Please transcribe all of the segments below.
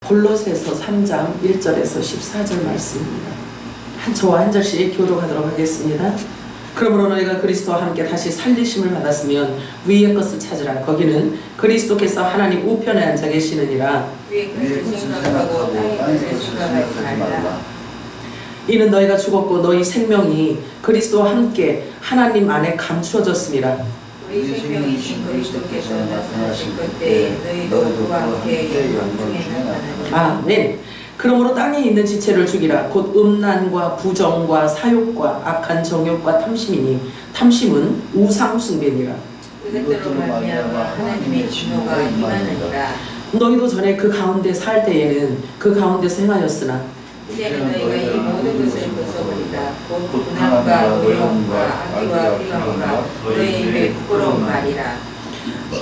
골로새서 3장 1절에서 14절 말씀입니다. 저와 한 절씩 교독하도록 하겠습니다. 그러므로 너희가 그리스도와 함께 다시 살리심을 받았으면 위의 것을 찾으라. 거기는 그리스도께서 하나님 우편에 앉아 계시느니라. 위의 것을 생각하고 땅의 것을 생각하지 말라. 이는 너희가 죽었고 너희 생명이 그리스도와 함께 하나님 안에 감추어졌습니다. 우리 생명이신 그리스도께서 나타나실 그때 너희도 그와 함께 영광중에 나타나리라. 아멘. 그러므로 땅에 있는 지체를 죽이라. 곧 음란과 부정과 사욕과 악한 정욕과 탐심이니 탐심은 우상 숭배니라. 그것들로 말미암아 하나님의 진노가 임하느니라. 너희도 전에 그 가운데 살 때에는 그 가운데서 행하였으나 이제는 너희가 이 모든 것을 벗어버리라. 곧 분함과 노여움과 악의와 비방과 너희 입에 부끄러운 말이라.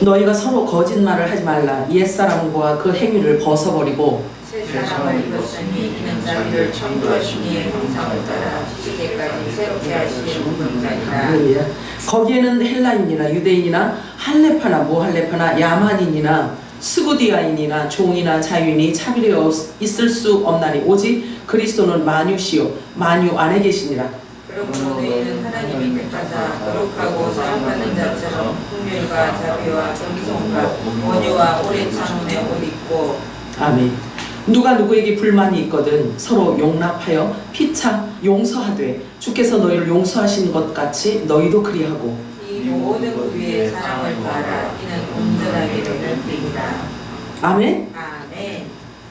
너희가 서로 거짓말을 하지 말라. 옛사람과 그 행위를 벗어버리고 새 사람을 입었으니 이는 자기를 창조하신 이의 형상을 따라 시대까지 새롭게 하시는 운명자니라. 할렐루야. 거기에는 헬라인이나 유대인이나 할레파나 모할레파나 야만인이나 스구디아인이나 종이나 자유인이 차별이 있을 수 없나니 오직 그리스도는 만유시요 만유 안에 계시니라. 그러므로 너희는 하나님이 택하사 거룩하고 사랑받는 자처럼 긍휼과 자비와 정성과 온유와 오랜 참음에 옷 입고. 아멘. 누가 누구에게 불만이 있거든 서로 용납하여 피차 용서하되 주께서 너희를 용서하신 것 같이 너희도 그리하고. 이 모든 그 위에 사랑을 바라. 이는 온전하게 되는 길이라. 아멘. 아멘.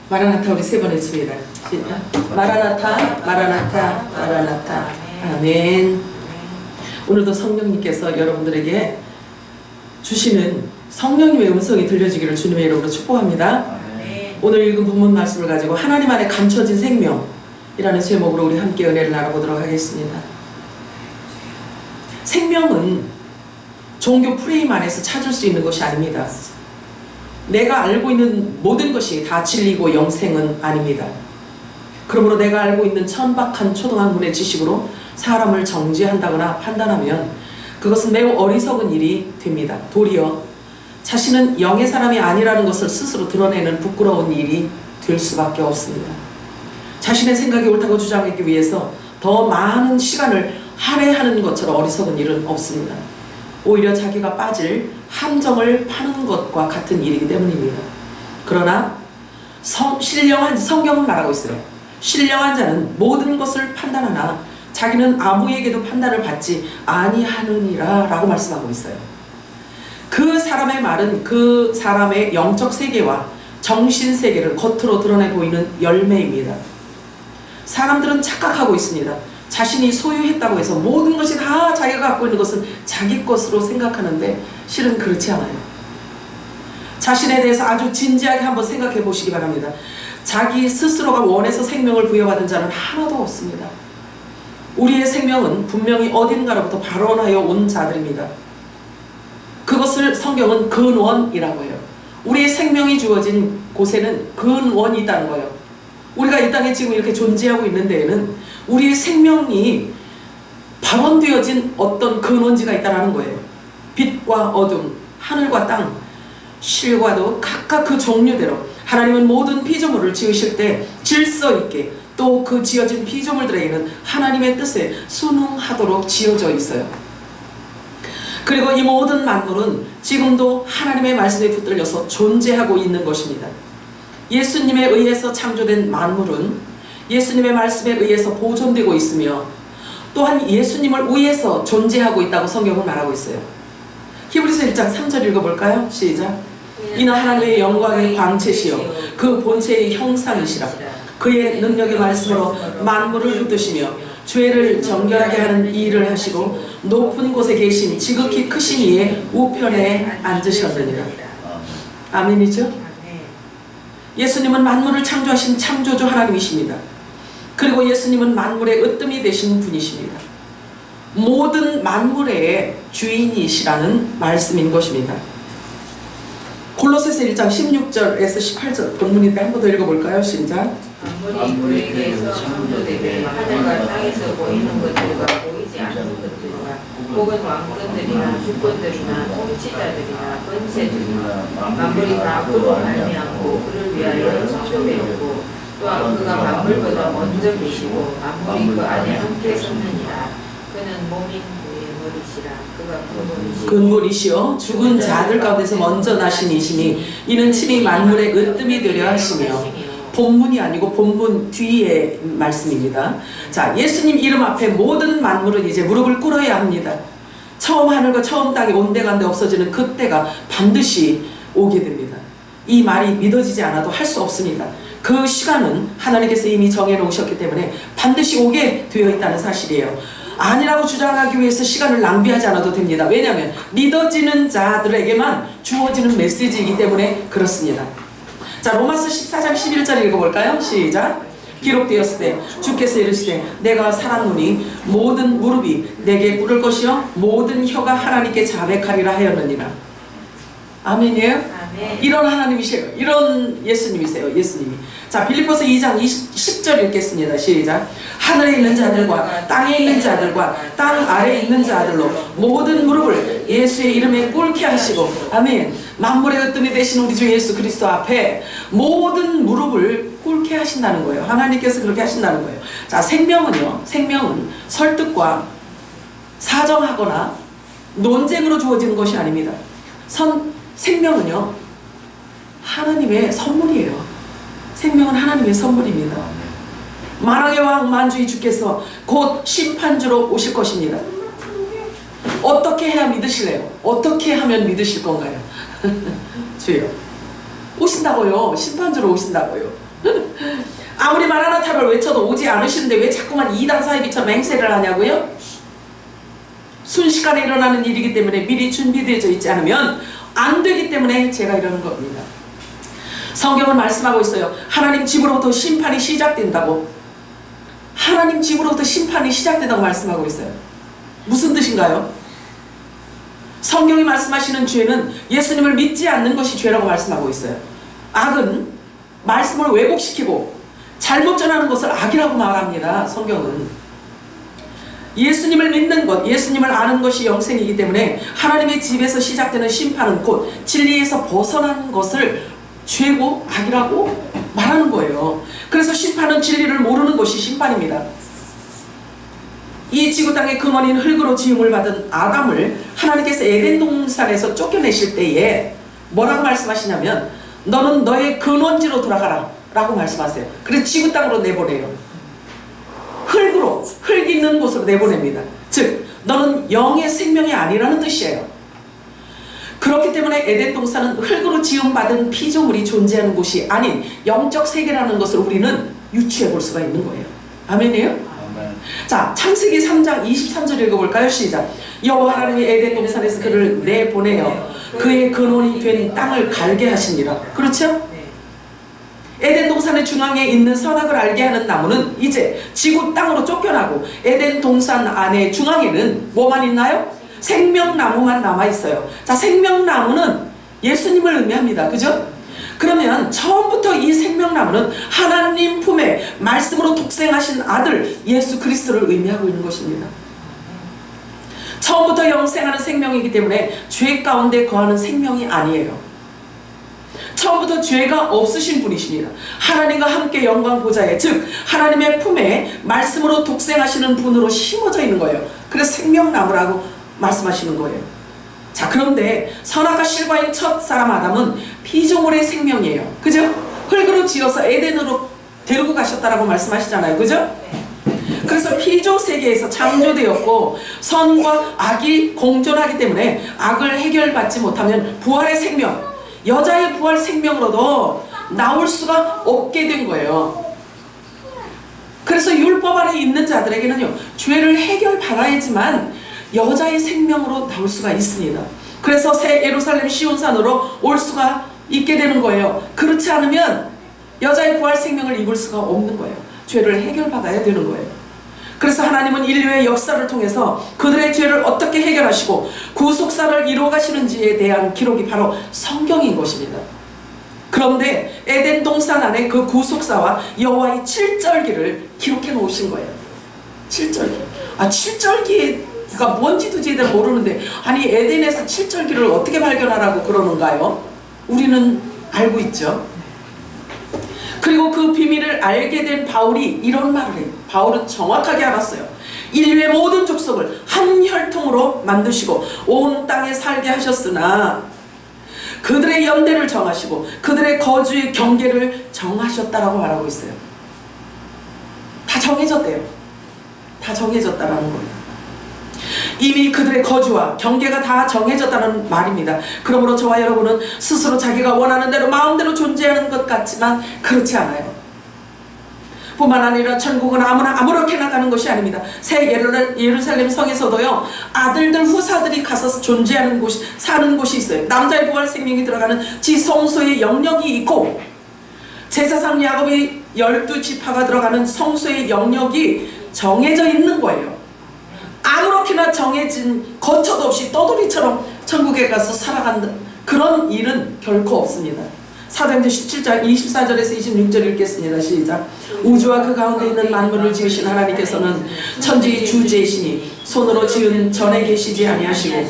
마라나타 우리 세 번 했습니다. 시작. 마라나타 마라나타 마라나타. 아멘. 오늘도 성령님께서 여러분들에게 주시는 성령님의 음성이 들려지기를 주님의 이름으로 축복합니다. 오늘 읽은 본문 말씀을 가지고 하나님 안에 감춰진 생명이라는 제목으로 우리 함께 은혜를 나눠보도록 하겠습니다. 생명은 종교 프레임 안에서 찾을 수 있는 것이 아닙니다. 내가 알고 있는 모든 것이 다 진리고 영생은 아닙니다. 그러므로 내가 알고 있는 천박한 초등학문의 지식으로 사람을 정죄한다거나 판단하면 그것은 매우 어리석은 일이 됩니다. 도리어 자신은 영의 사람이 아니라는 것을 스스로 드러내는 부끄러운 일이 될 수밖에 없습니다. 자신의 생각이 옳다고 주장하기 위해서 더 많은 시간을 할애하는 것처럼 어리석은 일은 없습니다. 오히려 자기가 빠질 함정을 파는 것과 같은 일이기 때문입니다. 그러나 성경은 말하고 있어요. 신령한 자는 모든 것을 판단하나 자기는 아무에게도 판단을 받지 아니하느니라 라고 말씀하고 있어요. 그 사람의 말은 그 사람의 영적 세계와 정신 세계를 겉으로 드러내 보이는 열매입니다. 사람들은 착각하고 있습니다. 자신이 소유했다고 해서 모든 것이 다 자기가 갖고 있는 것은 자기 것으로 생각하는데 실은 그렇지 않아요. 자신에 대해서 아주 진지하게 한번 생각해 보시기 바랍니다. 자기 스스로가 원해서 생명을 부여받은 자는 하나도 없습니다. 우리의 생명은 분명히 어딘가로부터 발원하여 온 자들입니다. 그것을 성경은 근원이라고 해요. 우리의 생명이 주어진 곳에는 근원이 있다는 거예요. 우리가 이 땅에 지금 이렇게 존재하고 있는 데에는 우리의 생명이 발원되어진 어떤 근원지가 있다는 거예요. 빛과 어둠, 하늘과 땅, 실과도 각각 그 종류대로 하나님은 모든 피조물을 지으실 때 질서 있게 또 그 지어진 피조물들에게는 하나님의 뜻에 순응하도록 지어져 있어요. 그리고 이 모든 만물은 지금도 하나님의 말씀에 붙들려서 존재하고 있는 것입니다. 예수님에 의해서 창조된 만물은 예수님의 말씀에 의해서 보존되고 있으며 또한 예수님을 위해서 존재하고 있다고 성경은 말하고 있어요. 히브리서 1장 3절 읽어볼까요? 시작. 이는 하나님의 영광의 광채시요 그 본체의 형상이시라. 그의 능력의 말씀으로 만물을 붙드시며 죄를 정결하게 하는 일을 하시고 높은 곳에 계신 지극히 크신 이의 우편에 앉으셨느니라. 아멘이죠? 예수님은 만물을 창조하신 창조주 하나님이십니다. 그리고 예수님은 만물의 으뜸이 되신 분이십니다. 모든 만물의 주인이시라는 말씀인 것입니다. 골로새서 1장 16절에서 18절 본문인데 한 번 더 읽어볼까요? 시작. 만물이 그에게서 창조되되 하늘과 땅에서 보이는 것들과 보이지 않는 것들과 혹은 왕권들이나 주권들이나 통치자들이나 권세들이나 만물이 다 그로 말미암고 그를 위하여 창조되었고 또한 그가 만물보다 먼저 계시고 만물이 그 안에 함께 섰느니라. 그는 몸인 그의 머리시라. 그가 근본이시요 근본이시여 죽은 자들 가운데서 먼저 나신 이시니 이는 친히 만물의 으뜸이 되려 하시며. 본문이 아니고 본문 뒤에 말씀입니다. 자, 예수님 이름 앞에 모든 만물은 이제 무릎을 꿇어야 합니다. 처음 하늘과 처음 땅이 온데간데 없어지는 그때가 반드시 오게 됩니다. 이 말이 믿어지지 않아도 할 수 없습니다. 그 시간은 하나님께서 이미 정해놓으셨기 때문에 반드시 오게 되어 있다는 사실이에요. 아니라고 주장하기 위해서 시간을 낭비하지 않아도 됩니다. 왜냐하면 믿어지는 자들에게만 주어지는 메시지이기 때문에 그렇습니다. 자, 로마서 14장 11절 읽어볼까요? 시작. 기록되었을 때 주께서 이르시되 내가 살았노니 모든 무릎이 내게 꿇을 것이요 모든 혀가 하나님께 자백하리라 하였느니라. 아멘이에요? 아멘. 이런 하나님이세요. 이런 예수님이세요. 예수님이. 자, 빌립보서 2장 10절 읽겠습니다. 시작. 하늘에 있는 자들과 땅에 있는 자들과 땅 아래에 있는 자들로 모든 무릎을 예수의 이름에 꿇게 하시고 아멘. 만물의 으뜸이 되신 우리 주 예수 그리스도 앞에 모든 무릎을 꿇게 하신다는 거예요. 하나님께서 그렇게 하신다는 거예요. 자, 생명은요. 생명은 설득과 사정하거나 논쟁으로 주어지는 것이 아닙니다. 생명은요. 하나님의 선물이에요. 생명은 하나님의 선물입니다. 만왕의 왕 만주의 주께서 곧 심판주로 오실 것입니다. 어떻게 해야 믿으실래요? 어떻게 하면 믿으실 건가요? 주여 오신다고요. 심판주로 오신다고요. 아무리 마라나타를 외쳐도 오지 않으시는데 왜 자꾸만 이단 사이비처럼 맹세를 하냐고요? 순식간에 일어나는 일이기 때문에 미리 준비되어 있지 않으면 안 되기 때문에 제가 이러는 겁니다. 성경은 말씀하고 있어요. 하나님 집으로부터 심판이 시작된다고. 하나님 집으로부터 심판이 시작된다고 말씀하고 있어요. 무슨 뜻인가요? 성경이 말씀하시는 죄는 예수님을 믿지 않는 것이 죄라고 말씀하고 있어요. 악은 말씀을 왜곡시키고 잘못 전하는 것을 악이라고 말합니다. 성경은. 예수님을 믿는 것, 예수님을 아는 것이 영생이기 때문에 하나님의 집에서 시작되는 심판은 곧 진리에서 벗어난 것을 죄고 악이라고 말하는 거예요. 그래서 심판은 진리를 모르는 것이 심판입니다. 이 지구 땅의 근원인 흙으로 지음을 받은 아담을 하나님께서 에덴 동산에서 쫓겨내실 때에 뭐라고 말씀하시냐면 너는 너의 근원지로 돌아가라 라고 말씀하세요. 그래서 지구 땅으로 내보내요. 흙으로, 흙 있는 곳으로 내보냅니다. 즉 너는 영의 생명이 아니라는 뜻이에요. 그렇기 때문에 에덴 동산은 흙으로 지음받은 피조물이 존재하는 곳이 아닌 영적 세계라는 것을 우리는 유추해 볼 수가 있는 거예요. 아멘이에요? 아멘. 자, 창세기 3장 23절 읽어볼까요? 시작. 여호와 하나님이 에덴 동산에서 그를 내보내어 그의 근원이 된 땅을 갈게 하시니라. 그렇죠? 에덴 동산의 중앙에 있는 선악을 알게 하는 나무는 이제 지구 땅으로 쫓겨나고 에덴 동산 안에 중앙에는 뭐만 있나요? 생명나무만 남아있어요. 자, 생명나무는 예수님을 의미합니다. 그죠? 그러면 처음부터 이 생명나무는 하나님 품에 말씀으로 독생하신 아들 예수 그리스도를 의미하고 있는 것입니다. 처음부터 영생하는 생명이기 때문에 죄 가운데 거하는 생명이 아니에요. 처음부터 죄가 없으신 분이십니다. 하나님과 함께 영광 보좌에, 즉 하나님의 품에 말씀으로 독생하시는 분으로 심어져 있는 거예요. 그래서 생명나무라고 말씀하시는 거예요. 자, 그런데 선악과 실과인 첫 사람 아담은 피조물의 생명이에요. 그죠? 흙으로 지어서 에덴으로 데리고 가셨다라고 말씀하시잖아요. 그죠? 그래서 피조 세계에서 창조되었고 선과 악이 공존하기 때문에 악을 해결받지 못하면 부활의 생명, 여자의 부활 생명으로도 나올 수가 없게 된 거예요. 그래서 율법 아래 있는 자들에게는요, 죄를 해결받아야지만 여자의 생명으로 나올 수가 있습니다. 그래서 새 예루살렘 시온산으로 올 수가 있게 되는 거예요. 그렇지 않으면 여자의 부활 생명을 입을 수가 없는 거예요. 죄를 해결받아야 되는 거예요. 그래서 하나님은 인류의 역사를 통해서 그들의 죄를 어떻게 해결하시고 구속사를 이루어 가시는지에 대한 기록이 바로 성경인 것입니다. 그런데 에덴 동산 안에 그 구속사와 여호와의 7절기를 기록해 놓으신 거예요. 7절기. 7절기가 뭔지도 제대로 모르는데, 아니 에덴에서 7절기를 어떻게 발견하라고 그러는가요? 우리는 알고 있죠. 그리고 그 비밀을 알게 된 바울이 이런 말을 해요. 바울은 정확하게 알았어요. 인류의 모든 족속을 한 혈통으로 만드시고 온 땅에 살게 하셨으나 그들의 연대를 정하시고 그들의 거주의 경계를 정하셨다라고 말하고 있어요. 다 정해졌대요. 다 정해졌다라는 거예요. 이미 그들의 거주와 경계가 다 정해졌다는 말입니다. 그러므로 저와 여러분은 스스로 자기가 원하는 대로 마음대로 존재하는 것 같지만 그렇지 않아요. 뿐만 아니라 천국은 아무나 아무렇게나 가는 것이 아닙니다. 새 예루살렘 성에서도요, 아들들 후사들이 가서 존재하는 곳이, 사는 곳이 있어요. 남자의 부활 생명이 들어가는 지성소의 영역이 있고, 제사장 야곱의 12지파가 들어가는 성소의 영역이 정해져 있는 거예요. 아무렇게나 정해진 거처도 없이 떠돌이처럼 천국에 가서 살아간다, 그런 일은 결코 없습니다. 사도행전 17장 24절에서 26절 읽겠습니다. 시작. 우주와 그 가운데 있는 만물을 지으신 하나님께서는 천지의 주제이시니 손으로 지은 전에 계시지 아니하시고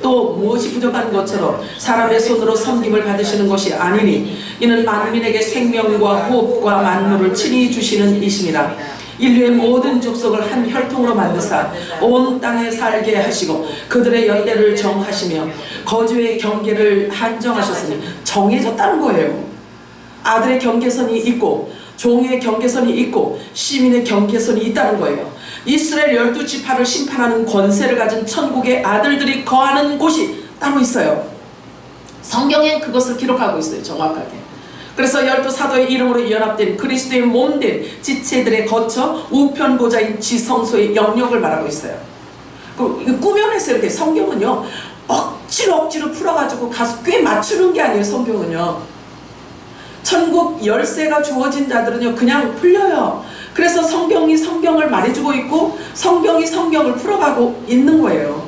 또 무엇이 부족한 것처럼 사람의 손으로 섬김을 받으시는 것이 아니니 이는 만민에게 생명과 호흡과 만물을 친히 주시는 이심이라. 인류의 모든 족속을 한 혈통으로 만드사 온 땅에 살게 하시고 그들의 연대를 정하시며 거주의 경계를 한정하셨으니, 정해졌다는 거예요. 아들의 경계선이 있고 종의 경계선이 있고 시민의 경계선이 있다는 거예요. 이스라엘 12지파를 심판하는 권세를 가진 천국의 아들들이 거하는 곳이 따로 있어요. 성경에 그것을 기록하고 있어요. 정확하게. 그래서 12사도의 이름으로 연합된 그리스도의 몸된 지체들의 거처 우편보좌인 지성소의 영역을 말하고 있어요. 꾸며내서 이렇게, 성경은요 억지로 풀어가지고 가서 꽤 맞추는 게 아니에요. 성경은요 천국 열쇠가 주어진 자들은요 그냥 풀려요. 그래서 성경이 성경을 말해주고 있고 성경이 성경을 풀어가고 있는 거예요.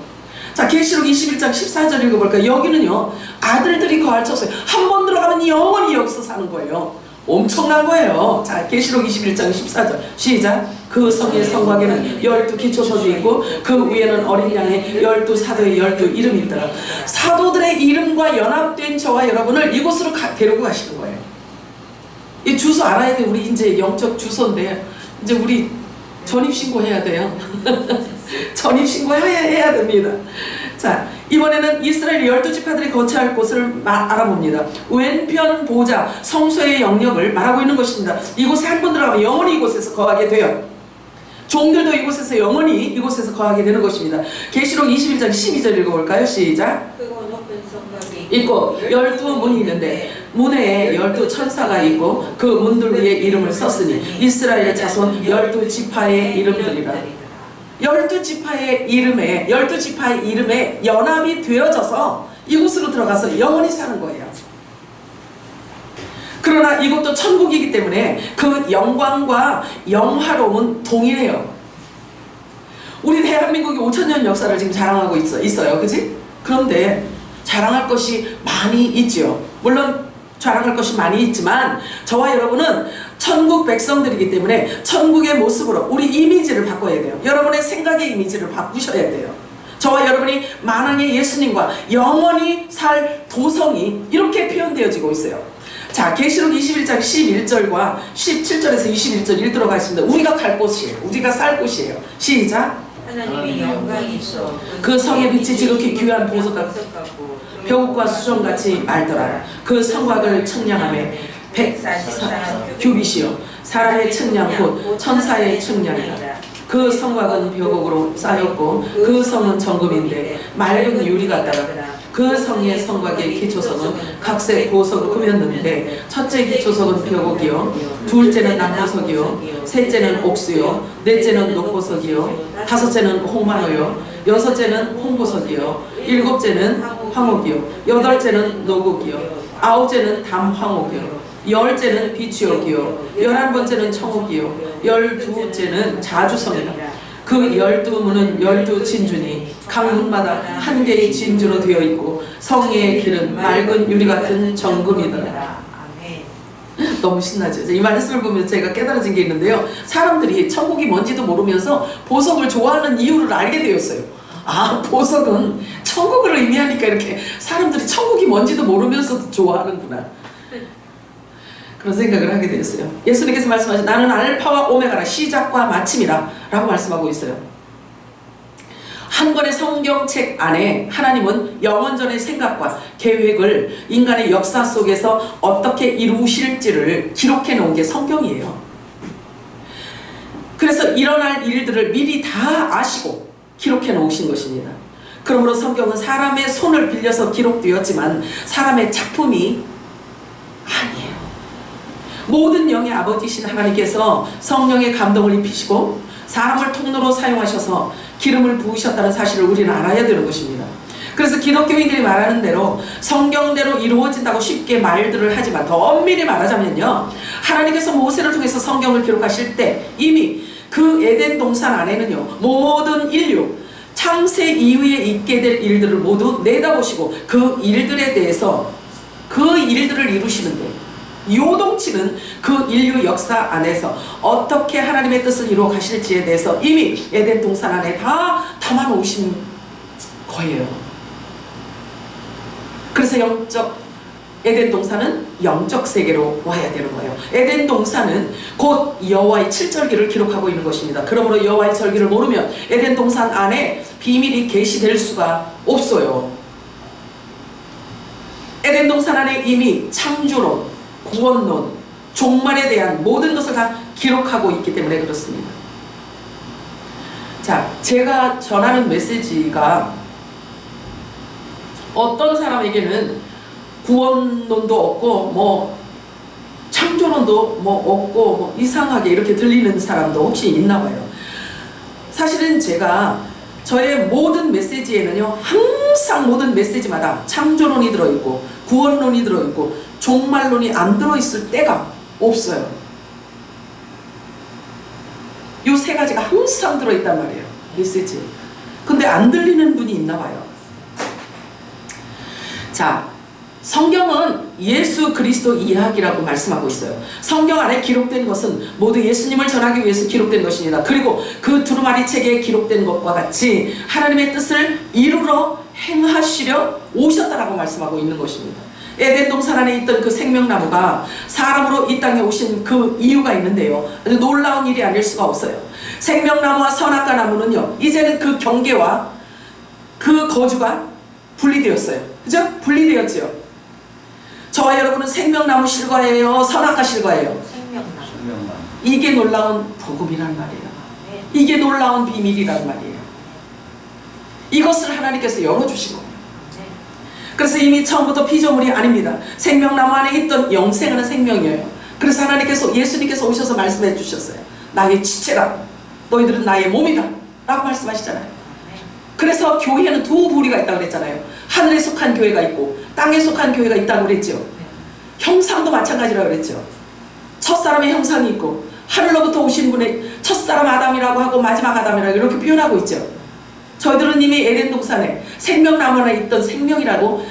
자, 계시록 21장 14절 읽어볼까요? 여기는요 아들들이 거할 처소에 한 번 들어가면 영원히 여기서 사는 거예요. 엄청난 거예요. 자, 계시록 21장 14절 시작. 그 성의 성곽에는 12기초석이 있고 그 위에는 어린 양의 12사도의 12 이름이 있더라. 사도들의 이름과 연합된 저와 여러분을 이곳으로 데리고 가시는 거예요. 이 주소 알아야 돼요. 우리 이제 영적 주소인데 이제 우리 전입신고해야 돼요. 전입신고해야 됩니다. 자, 이번에는 이스라엘 12지파들이 거처할 곳을 알아봅니다. 왼편 보좌 성소의 영역을 말하고 있는 것입니다. 이곳에 한 번 들어가면 영원히 이곳에서 거하게 돼요. 종들도 이곳에서 영원히 이곳에서 거하게 되는 것입니다. 계시록 21장 12절 읽어볼까요? 시작. 있고 12문이 있는데 문에 12천사가 있고 그 문들 위에 이름을 썼으니 이스라엘 자손 12지파의 이름들이라. 12지파의 이름에 연합이 되어져서 이곳으로 들어가서 영원히 사는 거예요. 그러나 이것도 천국이기 때문에 그 영광과 영화로움은 동일해요. 우리 대한민국이 5000년 역사를 지금 자랑하고 있어요. 그치? 그런데 자랑할 것이 많이 있죠. 물론 자랑할 것이 많이 있지만 저와 여러분은 천국 백성들이기 때문에 천국의 모습으로 우리 이미지를 바꿔야 돼요. 여러분의 생각의 이미지를 바꾸셔야 돼요. 저와 여러분이 만왕의 예수님과 영원히 살 도성이 이렇게 표현되어지고 있어요. 자, 계시록 21장 11절과 17절에서 21절 읽도록 하겠습니다. 우리가 갈 곳이에요. 우리가 살 곳이에요. 시작. 하나님의 영광이 있어 그 성의 빛이 지극히 귀한 보석 같고 벼국과 수정같이 맑더라. 그 성곽을 청량하며 144규빗이요 사람의 측량 곧 천사의 측량이라. 그 성곽은 벼곡으로 쌓였고 그 성은 정금인데 맑은 유리 같더라. 그 성의 성곽의 기초석은 각색 보석으로 꾸몄는데 첫째 기초석은 벼곡이요 둘째는 남보석이요 셋째는 옥수요 넷째는 녹보석이요 다섯째는 홍만호요 여섯째는 홍보석이요 일곱째는 황옥이요 여덟째는 노곡이요 아홉째는 담황옥이요 열째는 비취옥이요 11번째는 청옥이요 12째는 자주성이라. 그 12문은 12진주니 각 문마다 한 개의 진주로 되어 있고 성의 길은 맑은 유리 같은 정금이더라. 너무 신나죠. 이 말씀을 보면 제가 깨달아진 게 있는데요. 사람들이 천국이 뭔지도 모르면서 보석을 좋아하는 이유를 알게 되었어요. 아, 보석은 천국을 의미하니까 이렇게 사람들이 천국이 뭔지도 모르면서도 좋아하는구나. 그런 생각을 하게 되었어요. 예수님께서 말씀하신 나는 알파와 오메가라, 시작과 마침이라 라고 말씀하고 있어요. 한 권의 성경책 안에 하나님은 영원전의 생각과 계획을 인간의 역사 속에서 어떻게 이루실지를 기록해 놓은 게 성경이에요. 그래서 일어날 일들을 미리 다 아시고 기록해 놓으신 것입니다. 그러므로 성경은 사람의 손을 빌려서 기록되었지만 사람의 작품이 아니에요. 모든 영의 아버지신 하나님께서 성령의 감동을 입히시고 사람을 통로로 사용하셔서 기름을 부으셨다는 사실을 우리는 알아야 되는 것입니다. 그래서 기독교인들이 말하는 대로 성경대로 이루어진다고 쉽게 말들을 하지만 더 엄밀히 말하자면요, 하나님께서 모세를 통해서 성경을 기록하실 때 이미 그 에덴 동산 안에는요, 모든 인류 창세 이후에 있게 될 일들을 모두 내다보시고 그 일들에 대해서 그 일들을 이루시는데, 요동치는 그 인류 역사 안에서 어떻게 하나님의 뜻을 이루어 가실지에 대해서 이미 에덴 동산 안에 다 담아 놓으신 거예요. 그래서 에덴 동산은 영적 세계로 와야 되는 거예요. 에덴 동산은 곧 여호와의 7절기를 기록하고 있는 것입니다. 그러므로 여호와의 절기를 모르면 에덴 동산 안에 비밀이 계시될 수가 없어요. 에덴 동산 안에 이미 창조론, 구원론, 종말에 대한 모든 것을 다 기록하고 있기 때문에 그렇습니다. 자, 제가 전하는 메시지가 어떤 사람에게는 구원론도 없고 뭐 창조론도 뭐 없고 뭐 이상하게 이렇게 들리는 사람도 혹시 있나 봐요. 사실은 제가 저의 모든 메시지에는요, 항상 모든 메시지마다 창조론이 들어있고 구원론이 들어있고 종말론이 안 들어있을 때가 없어요. 요 세 가지가 항상 들어있단 말이에요, 메시지. 근데 안 들리는 분이 있나 봐요. 자, 성경은 예수 그리스도 이야기라고 말씀하고 있어요. 성경 안에 기록된 것은 모두 예수님을 전하기 위해서 기록된 것입니다. 그리고 그 두루마리 책에 기록된 것과 같이 하나님의 뜻을 이루러 행하시려 오셨다라고 말씀하고 있는 것입니다. 에덴 동산 안에 있던 그 생명나무가 사람으로 이 땅에 오신 그 이유가 있는데요, 아주 놀라운 일이 아닐 수가 없어요. 생명나무와 선악과 나무는요, 이제는 그 경계와 그 거주가 분리되었어요. 그죠? 분리되었죠. 저와 여러분은 생명나무 실과예요, 선악과 실과예요? 생명나무. 이게 놀라운 복음이란 말이에요. 이게 놀라운 비밀이란 말이에요. 이것을 하나님께서 열어주신 거예요. 그래서 이미 처음부터 피조물이 아닙니다. 생명나무 안에 있던 영생하는 생명이에요. 그래서 하나님께서, 예수님께서 오셔서 말씀해 주셨어요. 나의 지체다, 너희들은 나의 몸이다 라고 말씀하시잖아요. 그래서 교회에는 두 부류가 있다고 그랬잖아요. 하늘에 속한 교회가 있고 땅에 속한 교회가 있다고 그랬죠. 형상도 마찬가지라고 그랬죠. 첫사람의 형상이 있고 하늘로부터 오신 분의 첫사람 아담이라고 하고 마지막 아담이라고 이렇게 표현하고 있죠. 저희들은 이미 에덴 동산에 생명나무 안에 있던 생명이라고,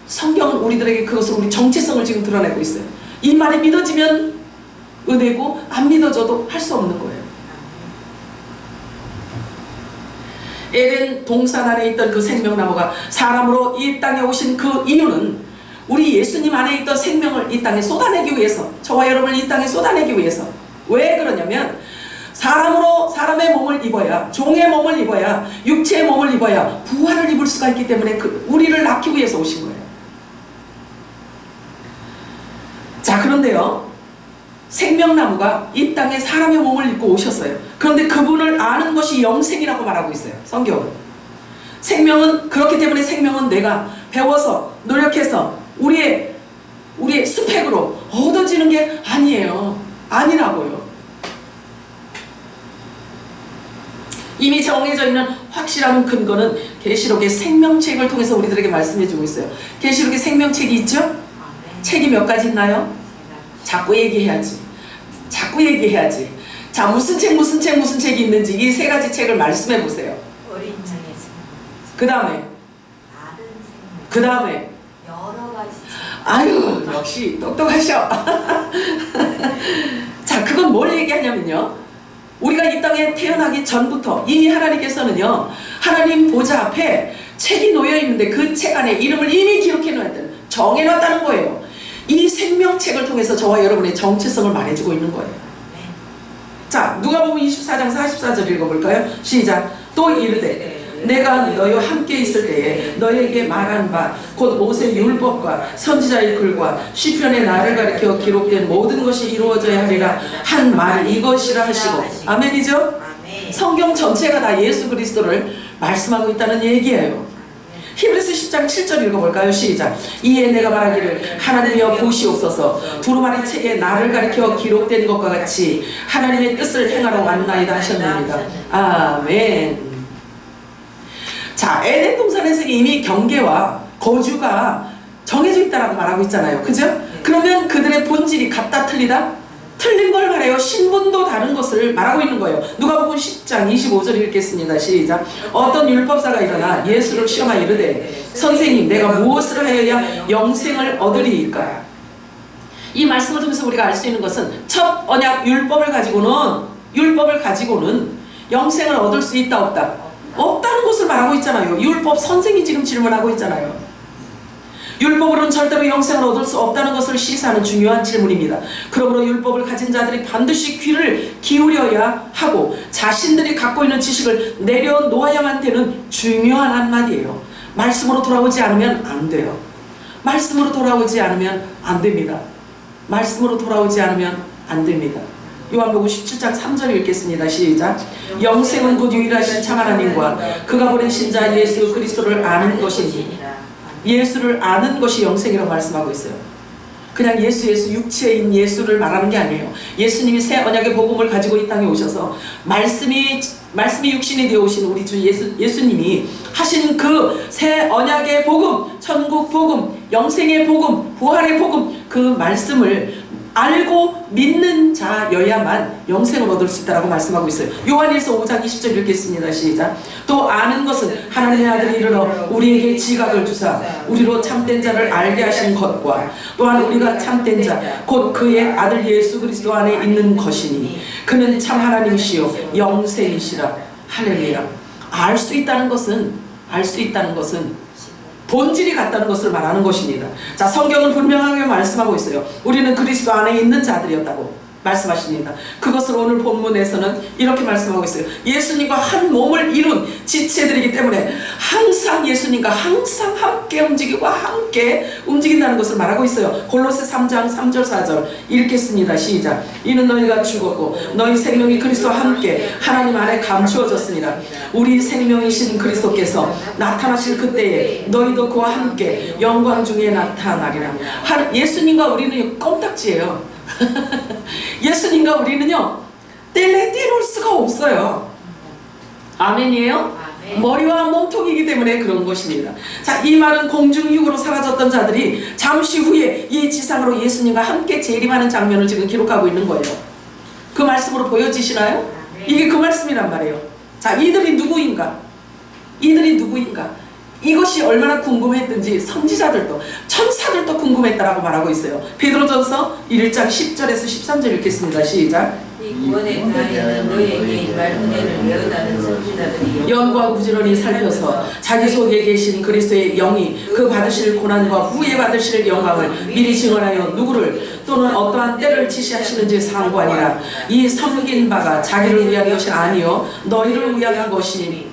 성경은 우리들에게 그것을, 우리 정체성을 지금 드러내고 있어요. 이 말이 믿어지면 은혜고 안 믿어져도 할 수 없는 거예요. 에덴 동산 안에 있던 그 생명나무가 사람으로 이 땅에 오신 그 이유는 우리 예수님 안에 있던 생명을 이 땅에 쏟아내기 위해서, 저와 여러분을 이 땅에 쏟아내기 위해서. 왜 그러냐면 사람으로 사람의 몸을 입어야, 종의 몸을 입어야, 육체의 몸을 입어야 부활을 입을 수가 있기 때문에 우리를 낳기 위해서 오신 거예요. 자, 그런데요, 생명나무가 이 땅에 사람의 몸을 입고 오셨어요. 그런데 그분을 아는 것이 영생이라고 말하고 있어요, 성경은. 생명은, 그렇기 때문에 생명은 내가 배워서 노력해서 우리의 스펙으로 얻어지는 게 아니에요. 아니라고요. 이미 정해져 있는 확실한 근거는 계시록의 생명책을 통해서 우리들에게 말씀해주고 있어요. 계시록의 생명책이 있죠? 책이 몇 가지 있나요? 자꾸 얘기해야지. 자꾸 얘기해야지. 자, 무슨 책이 있는지 이 세 가지 책을 말씀해 보세요. 어린 양의 생명. 그 다음에, 다른 생명. 그 다음에, 여러 가지 책. 아유, 역시 똑똑하셔. 이건 뭘 얘기하냐면요, 우리가 이 땅에 태어나기 전부터 이미 하나님께서는요, 하나님 보좌 앞에 책이 놓여 있는데 그 책 안에 이름을 이미 기록해 놓았다는, 정해놨다는 거예요. 이 생명책을 통해서 저와 여러분의 정체성을 말해주고 있는 거예요. 자, 누가복음 24장 44절 읽어볼까요? 시작. 또 이르되 내가 너희와 함께 있을 때에 너희에게 말한 바 곧 모세 율법과 선지자의 글과 시편의 나를 가리켜 기록된 모든 것이 이루어져야 하리라 한 말이 이것이라 하시고. 아멘이죠? 성경 전체가 다 예수 그리스도를 말씀하고 있다는 얘기예요. 히브리서 10장 7절 읽어볼까요? 시작. 이에 내가 말하기를 하나님이여 보시옵소서 두루마리 책에 나를 가리켜 기록된 것과 같이 하나님의 뜻을 행하러 왔나이다 하셨습니다. 아멘. 자, 에덴 동산에서 이미 경계와 거주가 정해져 있다라고 말하고 있잖아요. 그죠? 그러면 그들의 본질이 같다 틀리다? 틀린 걸 말해요. 신분도 다른 것을 말하고 있는 거예요. 누가복음 10장 25절 읽겠습니다. 시작. 어떤 율법사가 일어나 예수를 시험하여 이르되 선생님 내가 무엇을 하여야 영생을 얻으리이까? 이 말씀을 통해서 우리가 알 수 있는 것은 첫 언약 율법을 가지고는 영생을 얻을 수 있다 없다? 없다는 것을 말하고 있잖아요. 율법 선생이 지금 질문하고 있잖아요. 율법으로는 절대로 영생을 얻을 수 없다는 것을 시사하는 중요한 질문입니다. 그러므로 율법을 가진 자들이 반드시 귀를 기울여야 하고 자신들이 갖고 있는 지식을 내려놓아야만 되는 중요한 한마디예요. 말씀으로 돌아오지 않으면 안 돼요. 말씀으로 돌아오지 않으면 안 됩니다. 말씀으로 돌아오지 않으면 안 됩니다. 요한복음 17장 3절 읽겠습니다. 시작. 영생은 곧 유일하신 참 하나님과 그가 보내신 자 예수 그리스도를 아는 것이니. 예수를 아는 것이 영생이라고 말씀하고 있어요. 그냥 예수 육체인 예수를 말하는 게 아니에요. 예수님이 새 언약의 복음을 가지고 이 땅에 오셔서 말씀이 육신이 되어 오신 우리 주 예수님이 하신 그 새 언약의 복음, 천국 복음, 영생의 복음, 부활의 복음, 그 말씀을 알고 믿는 자여야만 영생을 얻을 수 있다고 말씀하고 있어요. 요한일서 5장 20절 읽겠습니다. 시작. 또 아는 것은 하나님의 아들이 이르러 우리에게 지각을 주사 우리로 참된 자를 알게 하신 것과 또한 우리가 참된 자 곧 그의 아들 예수 그리스도 안에 있는 것이니 그는 참 하나님이시요 영생이시라. 할렐루야. 알 수 있다는 것은 본질이 같다는 것을 말하는 것입니다. 자, 성경은 분명하게 말씀하고 있어요. 우리는 그리스도 안에 있는 자들이었다고 말씀하십니다. 그것을 오늘 본문에서는 이렇게 말씀하고 있어요. 예수님과 한 몸을 이룬 지체들이기 때문에 항상 예수님과 항상 함께 움직이고 함께 움직인다는 것을 말하고 있어요. 골로새 3장 3절 4절 읽겠습니다. 시작. 이는 너희가 죽었고 너희 생명이 그리스도와 함께 하나님 안에 감추어졌습니다. 우리 생명이신 그리스도께서 나타나실 그때에 너희도 그와 함께 영광 중에 나타나리라. 예수님과 우리는 껌딱지예요. 예수님과 우리는요 떼놓을 수가 없어요. 아멘이에요? 아멘. 머리와 몸통이기 때문에 그런 것입니다. 자, 이 말은 공중육으로 사라졌던 자들이 잠시 후에 이 지상으로 예수님과 함께 재림하는 장면을 지금 기록하고 있는 거예요. 그 말씀으로 보여지시나요? 이게 그 말씀이란 말이에요. 자, 이들이 누구인가? 이것이 얼마나 궁금했든지 선지자들도 천사들도 궁금했다라고 말하고 있어요. 베드로전서 1장 10절에서 13절 읽겠습니다. 시작. 이 구원의 나이는 너희에게 임할 은혜를 배우다는 선지자들이 영과 부지런히 살펴서 자기 속에 계신 그리스도의 영이 그 받으실 고난과 후에 받으실 영광을 미리 증언하여 누구를 또는 어떠한 때를 지시하시는지 상관이라. 이 섬긴 바가 자기를 위한 것이 아니요 너희를 위한 것이니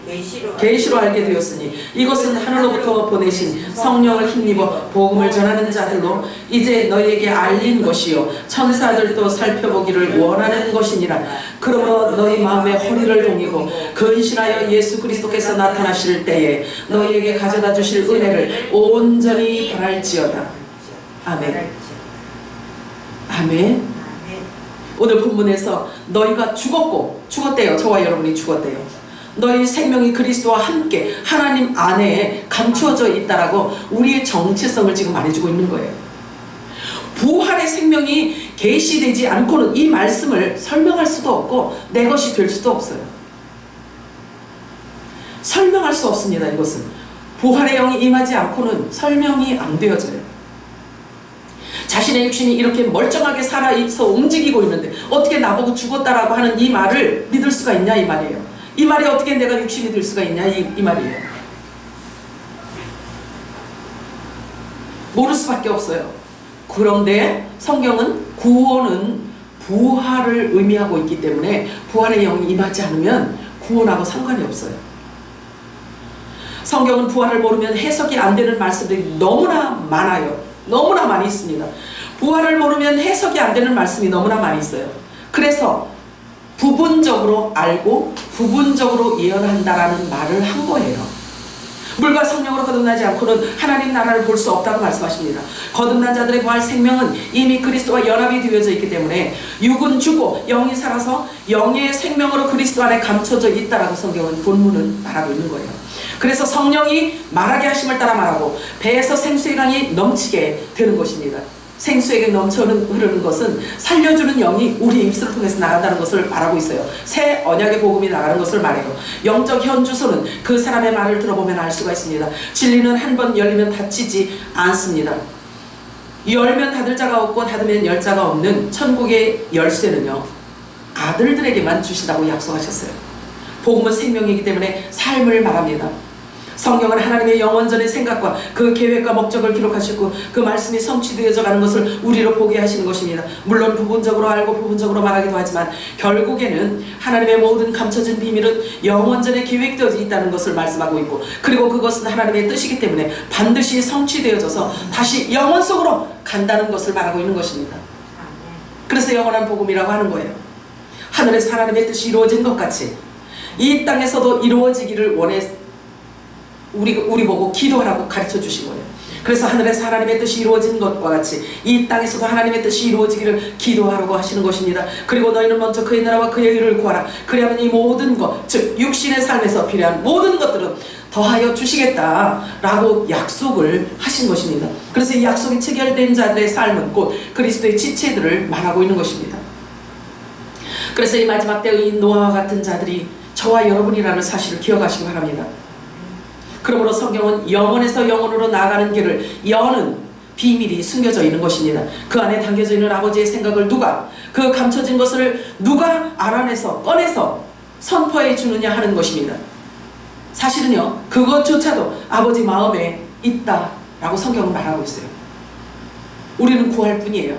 계시로 알게 되었으니 이것은 하늘로부터 보내신 성령을 힘입어 복음을 전하는 자들로 이제 너희에게 알린 것이요 천사들도 살펴보기를 원하는 것이니라. 그러므로 너희 마음의 허리를 동이고 근신하여 예수 그리스도께서 나타나실 때에 너희에게 가져다 주실 은혜를 온전히 바랄지어다. 아멘. 아멘. 오늘 본문에서 너희가 죽었대요. 저와 여러분이 죽었대요. 너희 생명이 그리스도와 함께 하나님 안에 감추어져 있다라고 우리의 정체성을 지금 말해주고 있는 거예요. 부활의 생명이 계시되지 않고는 이 말씀을 설명할 수도 없고 내 것이 될 수도 없어요. 설명할 수 없습니다. 이것은 부활의 영이 임하지 않고는 설명이 안 되어져요. 자신의 당신의 육신이 이렇게 멀쩡하게 살아있어 움직이고 있는데 어떻게 나보고 죽었다라고 하는 이 말을 믿을 수가 있냐 이 말이에요. 이 말이 어떻게 내가 육신이 될 수가 있냐 이 말이에요. 모를 수밖에 없어요. 그런데 성경은 구원은 부활을 의미하고 있기 때문에 부활의 영이 임하지 않으면 구원하고 상관이 없어요. 성경은 부활을 모르면 해석이 안 되는 말씀들이 너무나 많아요. 너무나 많이 있습니다. 부활을 모르면 해석이 안 되는 말씀이 너무나 많이 있어요. 그래서 부분적으로 알고 부분적으로 예언한다라는 말을 한 거예요. 물과 성령으로 거듭나지 않고는 하나님 나라를 볼 수 없다고 말씀하십니다. 거듭난 자들의 부활 생명은 이미 그리스도와 연합이 되어져 있기 때문에 육은 죽고 영이 살아서 영의 생명으로 그리스도 안에 감춰져 있다라고 성경은 본문은 말하고 있는 거예요. 그래서 성령이 말하게 하심을 따라 말하고 배에서 생수의 강이 넘치게 되는 것입니다. 생수에게 넘쳐 흐르는 것은 살려주는 영이 우리의 입술을 통해서 나간다는 것을 말하고 있어요. 새 언약의 복음이 나가는 것을 말해요. 영적 현주소는 그 사람의 말을 들어보면 알 수가 있습니다. 진리는 한 번 열리면 닫히지 않습니다. 열면 닫을 자가 없고 닫으면 열 자가 없는 천국의 열쇠는요, 아들들에게만 주신다고 약속하셨어요. 복음은 생명이기 때문에 삶을 말합니다. 성경은 하나님의 영원전의 생각과 그 계획과 목적을 기록하시고 그 말씀이 성취되어져 가는 것을 우리로 보게 하시는 것입니다. 물론 부분적으로 알고 부분적으로 말하기도 하지만 결국에는 하나님의 모든 감춰진 비밀은 영원전에 계획되어져 있다는 것을 말씀하고 있고, 그리고 그것은 하나님의 뜻이기 때문에 반드시 성취되어져서 다시 영원 속으로 간다는 것을 말하고 있는 것입니다. 그래서 영원한 복음이라고 하는 거예요. 하늘에서 하나님의 뜻이 이루어진 것 같이 이 땅에서도 이루어지기를 원해 우리 보고 기도하라고 가르쳐 주신 거예요. 그래서 하늘에서 하나님의 뜻이 이루어진 것과 같이 이 땅에서도 하나님의 뜻이 이루어지기를 기도하라고 하시는 것입니다. 그리고 너희는 먼저 그의 나라와 그의 의를 구하라. 그리하면 이 모든 것, 즉 육신의 삶에서 필요한 모든 것들은 더하여 주시겠다라고 약속을 하신 것입니다. 그래서 이 약속이 체결된 자들의 삶은 곧 그리스도의 지체들을 말하고 있는 것입니다. 그래서 이 마지막 때의 노아와 같은 자들이 저와 여러분이라는 사실을 기억하시기 바랍니다. 그러므로 성경은 영원에서 영원으로 나아가는 길을 여는 비밀이 숨겨져 있는 것입니다. 그 안에 담겨져 있는 아버지의 생각을 그 감춰진 것을 누가 알아내서 꺼내서 선포해 주느냐 하는 것입니다. 사실은요, 그것조차도 아버지 마음에 있다라고 성경은 말하고 있어요. 우리는 구할 뿐이에요.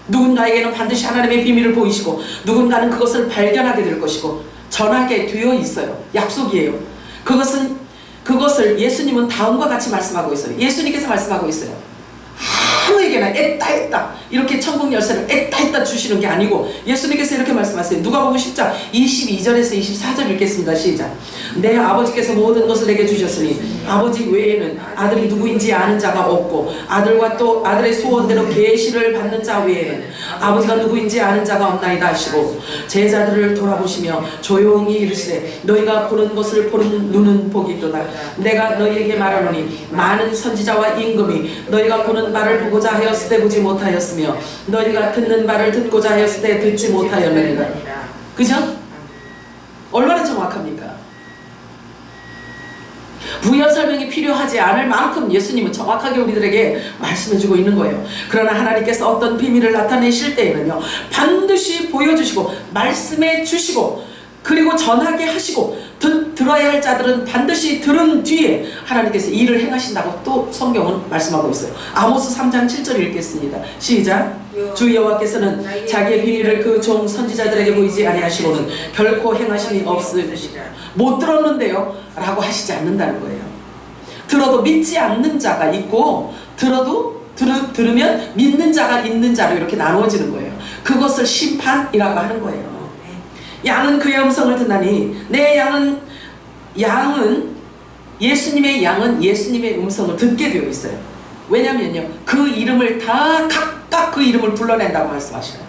누군가에게는 반드시 하나님의 비밀을 보이시고 누군가는 그것을 발견하게 될 것이고 전하게 되어 있어요. 약속이에요. 그것을 예수님은 다음과 같이 말씀하고 있어요. 예수님께서 말씀하고 있어요. 아무에게나 했다 이렇게 천국 열쇠를 했다 주시는 게 아니고 예수님께서 이렇게 말씀하세요. 누가복음 10장 22절에서 24절 읽겠습니다. 시작. 내 아버지께서 모든 것을 내게 주셨으니 아버지 외에는 아들이 누구인지 아는 자가 없고 아들과 또 아들의 소원대로 계시를 받는 자 외에는 아버지가 누구인지 아는 자가 없나이다 하시고 제자들을 돌아보시며 조용히 이르시되 너희가 보는 것을 보는 눈은 복이 있도다. 내가 너희에게 말하노니 많은 선지자와 임금이 너희가 보는 바를 보고자 하였을 때 보지 못하였으며 너희가 듣는 바를 듣고자 하였을 때 듣지 못하였느니라. 그죠? 얼마나 정확합니까? 부연 설명이 필요하지 않을 만큼 예수님은 정확하게 우리들에게 말씀해주고 있는 거예요. 그러나 하나님께서 어떤 비밀을 나타내실 때에는요, 반드시 보여주시고 말씀해 주시고 그리고 전하게 하시고 들어야 할 자들은 반드시 들은 뒤에 하나님께서 일을 행하신다고 또 성경은 말씀하고 있어요. 아모스 3장 7절 읽겠습니다. 시작. 주 여호와께서는 자기의 비밀을 그 종 선지자들에게 보이지 아니하시고는 결코 행하심이 없으시라. 못 들었는데요 라고 하시지 않는다는 거예요. 들어도 믿지 않는 자가 있고 들으면 믿는 자가 있는 자로 이렇게 나누어지는 거예요. 그것을 심판이라고 하는 거예요. 양은 그의 음성을 듣나니 내 양은 예수님의 양은 예수님의 음성을 듣게 되어 있어요. 왜냐면요, 그 이름을 다 각각 그 이름을 불러낸다고 말씀하셔요.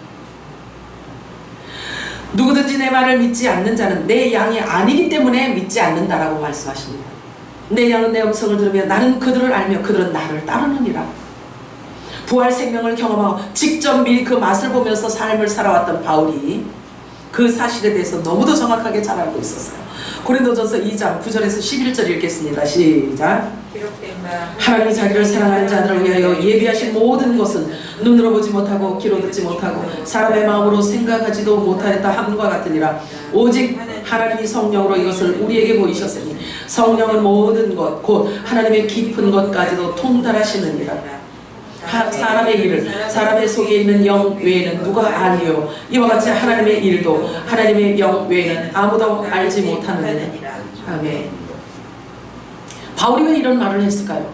누구든지 내 말을 믿지 않는 자는 내 양이 아니기 때문에 믿지 않는다라고 말씀하십니다. 내 양은 내 음성을 들으며 나는 그들을 알며 그들은 나를 따르느니라. 부활 생명을 경험하고 직접 미리 그 맛을 보면서 삶을 살아왔던 바울이 그 사실에 대해서 너무도 정확하게 잘 알고 있었어요. 고린도전서 2장 9절에서 11절 읽겠습니다. 시작. 하나님이 자기를 사랑하는 자들을 위하여 예비하신 모든 것은 눈으로 보지 못하고 귀로 듣지 못하고 사람의 마음으로 생각하지도 못하였다 함과 같으니라. 오직 하나님이 성령으로 이것을 우리에게 보이셨으니 성령은 모든 것 곧 하나님의 깊은 것까지도 통달하시느니라. 사람의 일을 사람의 속에 있는 영 외에는 누가 아니요 이와 같이 하나님의 일도 하나님의 영 외에는 아무도 알지 못하느니라. 아멘. 바울이 왜 이런 말을 했을까요?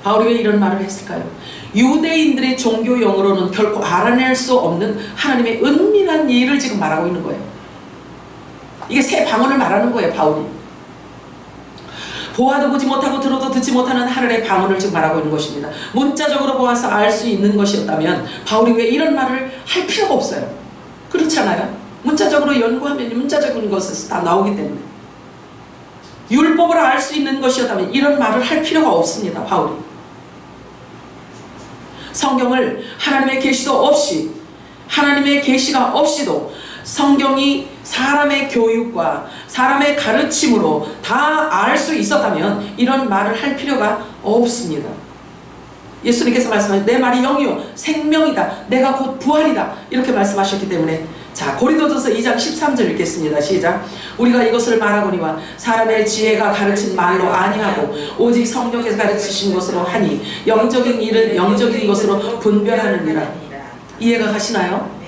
바울이 왜 이런 말을 했을까요? 유대인들의 종교 용어로는 결코 알아낼 수 없는 하나님의 은밀한 일을 지금 말하고 있는 거예요. 이게 새 방언을 말하는 거예요. 바울이 보아도 보지 못하고 들어도 듣지 못하는 하늘의 방언을 지금 말하고 있는 것입니다. 문자적으로 보아서 알 수 있는 것이었다면 바울이 왜 이런 말을 할 필요가 없어요. 그렇잖아요. 문자적으로 연구하면 문자적인 것에서 다 나오기 때문에 율법으로 알 수 있는 것이었다면 이런 말을 할 필요가 없습니다. 바울이 성경을 하나님의 계시도 없이 하나님의 계시가 없이도 성경이 사람의 교육과 사람의 가르침으로 다 알 수 있었다면 이런 말을 할 필요가 없습니다. 예수님께서 말씀하신 내 말이 영이요 생명이다. 내가 곧 부활이다. 이렇게 말씀하셨기 때문에 자 고린도전서 2장 13절 읽겠습니다. 시작. 우리가 이것을 말하거니와 사람의 지혜가 가르친 말로 아니하고 오직 성령께서 가르치신 것으로 하니 영적인 일은 영적인 것으로 분별하느니라. 이해가 가시나요?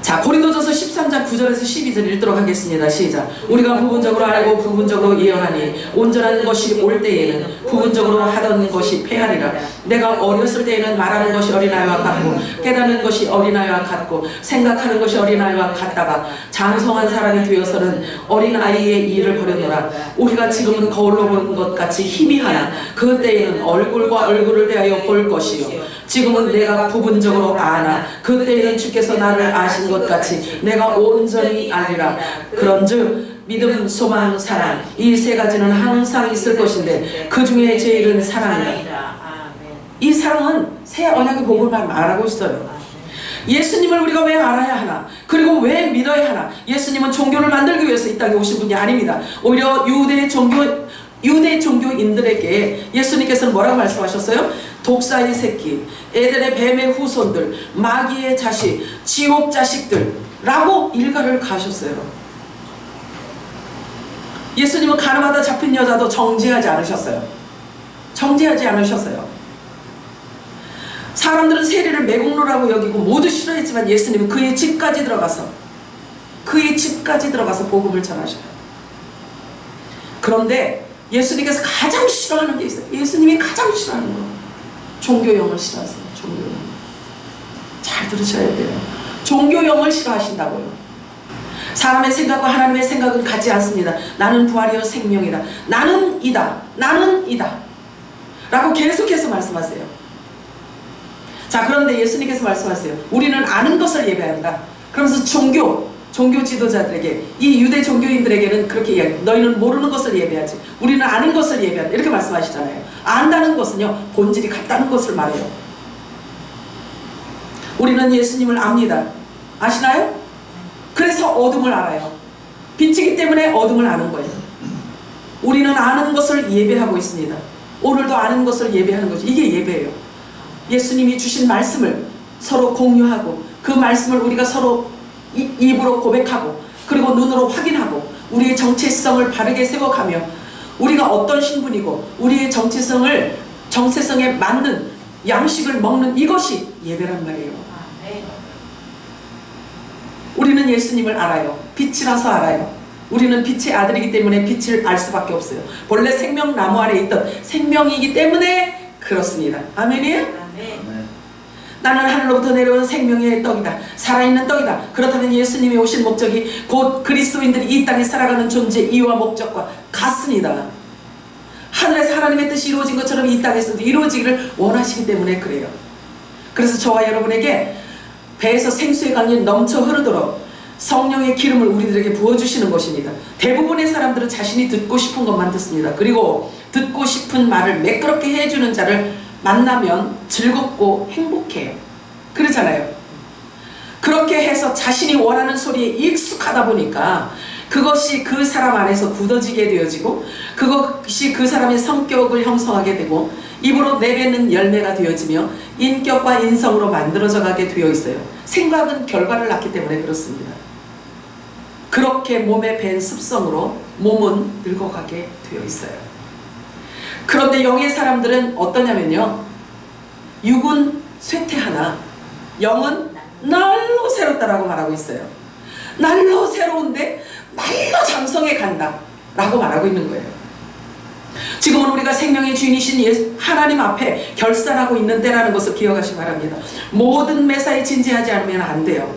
자 고린도전서 13장 9절에서 12절 읽도록 하겠습니다. 시작. 우리가 부분적으로 알고 부분적으로 예언하니 온전한 것이 올 때에는 부분적으로 하던 것이 패하리라. 내가 어렸을 때에는 말하는 것이 어린아이와 같고 깨닫는 것이 어린아이와 같고 생각하는 것이 어린아이와 같다가 장성한 사람이 되어서는 어린아이의 일을 버렸노라. 우리가 지금은 거울로 보는 것 같이 희미하나 그때에는 얼굴과 얼굴을 대하여 볼 것이요 지금은 내가 부분적으로 아나 그때에는 주께서 나를 아신 것 같이 내가 온전히 알리라. 그런즉 믿음, 소망, 사랑 이 세 가지는 항상 있을 것인데 그 중에 제일은 사랑이다. 이 사랑은 새 언약의 복음을 말하고 있어요. 예수님을 우리가 왜 알아야 하나? 그리고 왜 믿어야 하나? 예수님은 종교를 만들기 위해서 이 땅에 오신 분이 아닙니다. 오히려 유대 종교인들에게 예수님께서는 뭐라고 말씀하셨어요? 독사의 새끼, 에덴의 뱀의 후손들, 마귀의 자식, 지옥 자식들라고 일가를 가셨어요. 예수님은 가늠하다 잡힌 여자도 정죄하지 않으셨어요. 사람들은 세리를 매국노라고 여기고 모두 싫어했지만 예수님은 그의 집까지 들어가서 복음을 전하셔요. 그런데 예수님께서 가장 싫어하는 게 있어요. 예수님이 가장 싫어하는 거. 종교형을 싫어하세요. 종교형. 잘 들으셔야 돼요. 종교형을 싫어하신다고요. 사람의 생각과 하나님의 생각은 같지 않습니다. 나는 부활이요 생명이다. 나는 이다. 라고 계속해서 말씀하세요. 자 그런데 예수님께서 말씀하세요. 우리는 아는 것을 예배한다. 그러면서 종교 지도자들에게 이 유대 종교인들에게는 그렇게 이야기해요. 너희는 모르는 것을 예배하지 우리는 아는 것을 예배한다. 이렇게 말씀하시잖아요. 안다는 것은요 본질이 같다는 것을 말해요. 우리는 예수님을 압니다. 아시나요? 그래서 어둠을 알아요. 빛이기 때문에 어둠을 아는 거예요. 우리는 아는 것을 예배하고 있습니다. 오늘도 아는 것을 예배하는 거죠. 이게 예배예요. 예수님이 주신 말씀을 서로 공유하고 그 말씀을 우리가 서로 입으로 고백하고 그리고 눈으로 확인하고 우리의 정체성을 바르게 세워가며 우리가 어떤 신분이고 우리의 정체성에 맞는 양식을 먹는 이것이 예배란 말이에요. 우리는 예수님을 알아요. 빛이라서 알아요. 우리는 빛의 아들이기 때문에 빛을 알 수밖에 없어요. 본래 생명나무 아래 있던 생명이기 때문에 그렇습니다. 아멘이에요? 나는 하늘로부터 내려온 생명의 떡이다. 살아있는 떡이다. 그렇다면 예수님이 오신 목적이 곧 그리스도인들이 이 땅에 살아가는 존재 이유와 목적과 같습니다. 하늘에서 하나님의 뜻이 이루어진 것처럼 이 땅에서도 이루어지기를 원하시기 때문에 그래요. 그래서 저와 여러분에게 배에서 생수의 강이 넘쳐 흐르도록 성령의 기름을 우리들에게 부어주시는 것입니다. 대부분의 사람들은 자신이 듣고 싶은 것만 듣습니다. 그리고 듣고 싶은 말을 매끄럽게 해주는 자를 만나면 즐겁고 행복해요. 그러잖아요. 그렇게 해서 자신이 원하는 소리에 익숙하다 보니까 그것이 그 사람 안에서 굳어지게 되어지고 그것이 그 사람의 성격을 형성하게 되고 입으로 내뱉는 열매가 되어지며 인격과 인성으로 만들어져 가게 되어 있어요. 생각은 결과를 낳기 때문에 그렇습니다. 그렇게 몸에 밴 습성으로 몸은 늙어가게 되어 있어요. 그런데 영의 사람들은 어떠냐면요, 육은 쇠퇴하나 영은 날로 새롭다라고 말하고 있어요. 날로 새로운데 날로 장성해 간다 라고 말하고 있는 거예요. 지금은 우리가 생명의 주인이신 하나님 앞에 결산하고 있는 때라는 것을 기억하시기 바랍니다. 모든 매사에 진지하지 않으면 안 돼요.